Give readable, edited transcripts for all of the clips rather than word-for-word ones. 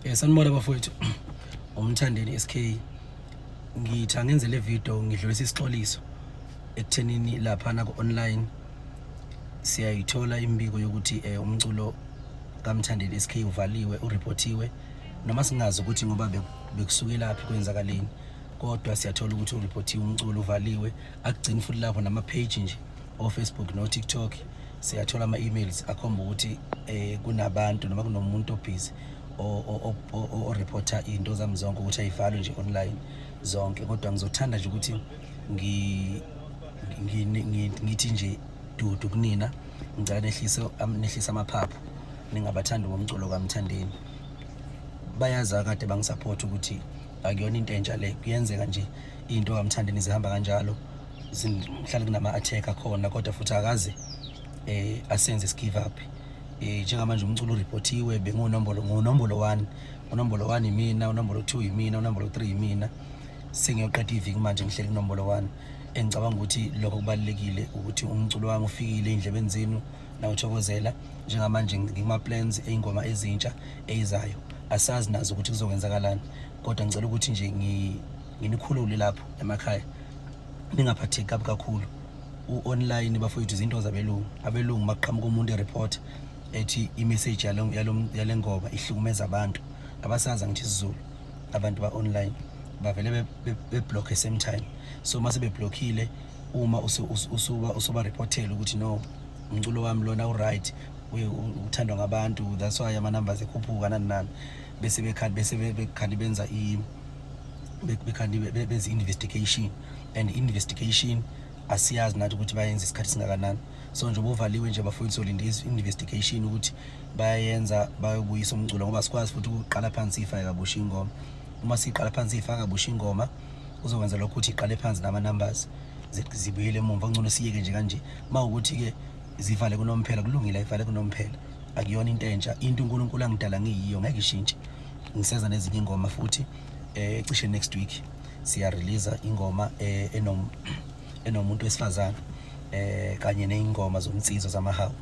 Sanibona bafowethu. Umthandeni SK. Ngithi ngenze le video ngidlulisa isixoliso ekuthenini lapha na online siyayithola imbiko yokuthi umculo kaMthandeni SK uvaliwe, ureportiwe, noma singazi ukuthi ngoba bekusuke laphi kwenzakaleni, kodwa siyathola ukuthi ureportiwe umculo uvaliwe. Akugcini futhi lapho nama page nje o Facebook no TikTok siyathola ama emails akhomba ukuthi kunabantu noma kunomuntu obusy o reporter into zami zonke ukuthi ayivalwe nje online zonke. Kodwa ngizothanda nje ukuthi ngithi nje dudu kunina, ngicela nehlisa amaphaphu, ningabathandi bomculo kaMthandeni. Bayaza kade bangisupport ukuthi akuyona into entsha le, kuyenzeka nje into kaMthandeni zihamba kanjalo, mhlawumbe kunama attack akhona, kodwa futhi akaze asenze give up. Njengamanje umculo ureportiwe, bengunombolo 1, unombolo 1 imina, unombolo 2 imina, unombolo 3 imina. Sengiyoqeda iviki manje ngihleli kunombolo 1. Engicabanga ukuthi lokho kubalekile ukuthi umculo wami ufikile endlebeni zenu nawuthokozela. Njengamanje ngima plans eingoma ezintsha eyizayo, asazi nazo ukuthi kuzokwenzakalani, kodwa ngicela ukuthi nje nginikhulule lapho emakhaya, ningaphatheki kakhulu. Online bafowethu izinto abelungu maqhamuka umuntu report ethi imessage yale ngoma ihlukumeza abantu, abasaza ngithi isiZulu, abantu ba online bavele be block same time. So mase be blockile, uma usuba reportela ukuthi no, umculo wami lona u right, uthandwa ngabantu, that's why ama numbers ekhuphuka nani, bese bekhandi benza benza investigation, and investigation asiyazi nathi ukuthi bayenza isikhathi singakanani. So nje bovaliwe nje bafowethu solinde investigation ukuthi bayenza bayobuyisa umculo, ngoba sikwazi futhi ukuqala phansi ifaka kabusha ingoma. Uma siqala phansi ifaka kabusha ingoma uzokwenza lokho ukuthi iqale phansi nama numbers zibuyele emumva. Ngcono siyeke nje kanje, mawukuthi ke zivale kunomphela, kulungile ivale kunomphela, akuyona into entsha. Into uNkulunkulu angidala ngiyiyo ngeke ishintshe. Ngiseza nezinye ingoma futhi cishe next week siya release ingoma enomuntu wesifazana kanye neingoma zomtsizo zamahawu.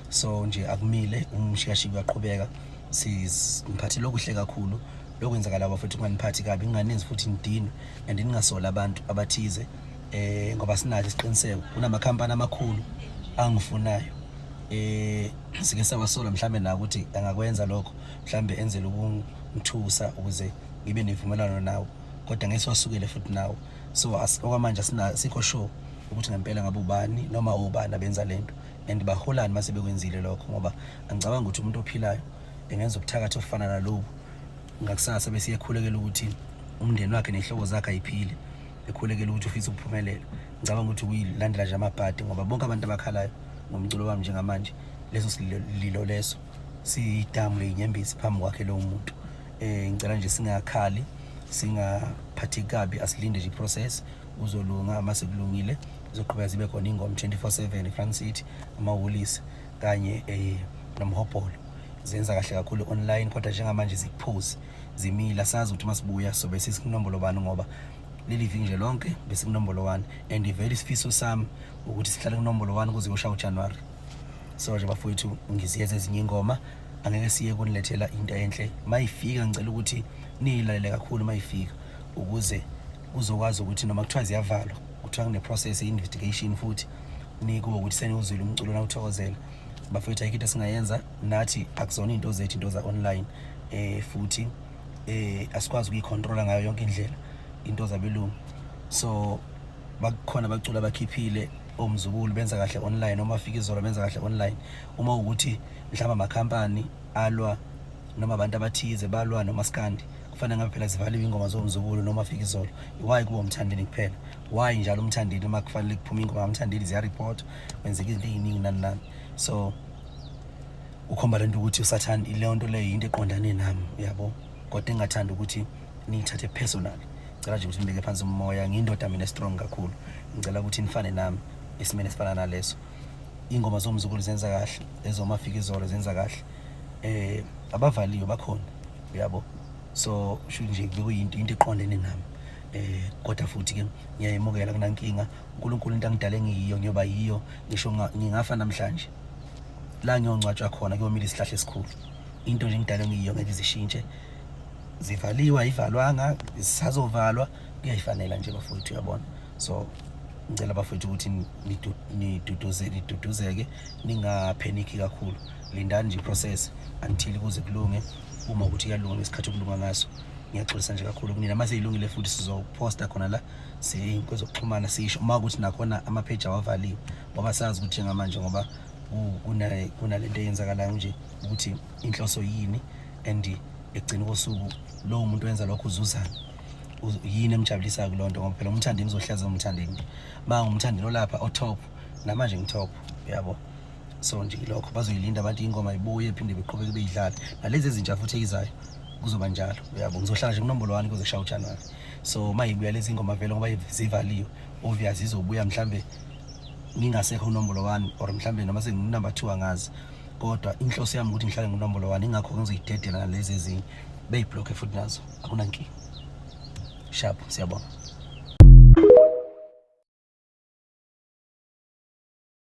So nje akumile, umshiyashiya uyaqhubeka, simphathile okuhle kakhulu. Lokwenzakala bafethu kunganiphathi kabi, nginganenzi futhi ngidini and ningasola abantu abathize, ngoba sinathi isiqiniseko kunamakhampani amakhulu angifunayo. Sike sawasola mhlambe na ukuthi angakwenza lokho, mhlambe enzele ukungithusa ukuze ngibe nevumelano nawo, kodwa ngeke siwasukele futhi nawo. So okwamanje sikho sure ukuthi ngempela ngabe ubani noma ubani abenza lento and baholani mase bekwenzile lokho, ngoba angicabanga ukuthi umuntu ophilayo engenza ubuthakathi ofana nalobu ngakusasa bese ekhulekela ukuthi umndeni wakhe nehloko zakhe ayiphile, ekhulekela ukuthi ufisa ukuphumelela. Ngicabanga ukuthi uyilandela nje amabhadi, ngoba bonke abantu abakhalayo ngomculo wami njengamanje leso sililo leso siyidamu lenyembezi phambi kwakhe lo muntu. Ngicela nje singakhali, singaphatheki kabi, asilinde nje process uzolunga. Mase kulungile izoqhubeka zibe khona ingoma 24/7 eFront City, amawolisi kanye nomhobholo zenza kahle kakhulu online, kodwa njengamanje zikuphuzi zimila. Sazi ukuthi masibuya so bese sikunombolo 1, ngoba leli viki nje lonke bese kunombolo 1 and very isifiso sami ukuthi sihlale kunombolo 1 kuze kuyoshaya uJanuary. So nje bafowethu ngiziyeza ezinye ingoma, angeke siye kunilethela into enhle. Mayifika ngicela ukuthi niyilalele kakhulu mayifika, ukuze uzokwazi ukuthi noma kuthiwa ziyavalwa, kuthiwa kune process ye-investigation futhi nikuwo ukuthi seniwuzwile umculo nawuthokozela. Bafowethu ayikho into singayenza nathi, akuzona into zethu, into za online, futhi asikwazi ukuyicontrola ngayo yonke indlela into zabelungu. So bakhona bacula bakhiphile omzukulu benza kahle online, noma afika izolo benza kahle online. Uma ukuthi mhlawumbe amakhampani alwa noma abantu abathize balwa nomaskandi, kufanele ngabe phela zivaliwe ingoma zomzukulu noma afika izolo. Why kuba umthandeni kuphela? Why njalo umthandeni uma kufanele kuphume ingoma kaMthandeni ziya report kwenzeka izinto eziningi nani? So ukhomba lento ukuthi usathanda ile nto leyo into eqondane nami, yabo, kodwa engathanda ukuthi niyithathe personal. Ngicela nje ukuthi nibeke phansi umoya, ngiyindoda mina strong kakhulu, ngicela ukuthi nifane nami esimene sifana naleso. Ingoma zomzukulu zenza kahle, ezomafika izolo zenza kahle, abavaliyo bakhona, yabo. So sho nje kuyinto eqondene nami, kodwa futhi ke ngiyayemukela kunankinga. uNkulunkulu into angidale ngiyiyo ngiyoba yiyo, ngisho ngingafa namhlanje la ngiyongcwatshwa khona kuyomila isihlahla esikhulu. Into nje ngidale ngiyiyo ngeke izishintshe. zivaliwe ayivalwanga zisazovalwa kuyayifanela nje bafowethu uyabona. So ngicela bafowethu ukuthi niduduzeke ningapheniki kakhulu, lindani nje process until kuze kulunge. Uma ukuthi kuyalunga ngesikhathi okulunga ngaso, ngiyaxolisa nje kakhulu kunina. Mase ilungile futhi sizoposta khona la kwezokuxhumana sisho uma ukuthi nakhona ama-page awavaliwe, ngoba sazi ukuthi njengamanje ngoba kunalento eyenzakalayo nje ukuthi inhloso yini and ekugcina kosuku lowo muntu wenza lokho uzuzana yini emjabulisayo kuloo nto, ngoba phela umthandeni uzohlaza umthandeni. Uma ngumthandeni olapha otop namanje ngitop yabo. So nje lokho bazoyilinda abantu ingoma ibuye iphinde beqhubeke beyidlala nalezi ezintsha futhi eyizayo kuzoba njalo yabo. Ngizohlala nje kunombolo 1 kuze kushaye uJanuary. So mayibuya lezi ingoma vele ngoba zivaliwe obvious izobuya mhlambe ngingasekho unombolo 1 or mhlambe noma senginumber 2 angazi, kodwa inhloso yami ukuthi ngihlale ngunombolo 1. Ingakho ngizoyidedela nalezi ezinye beyiblock futhi nazo akunankinga. Sharp, siyabonga.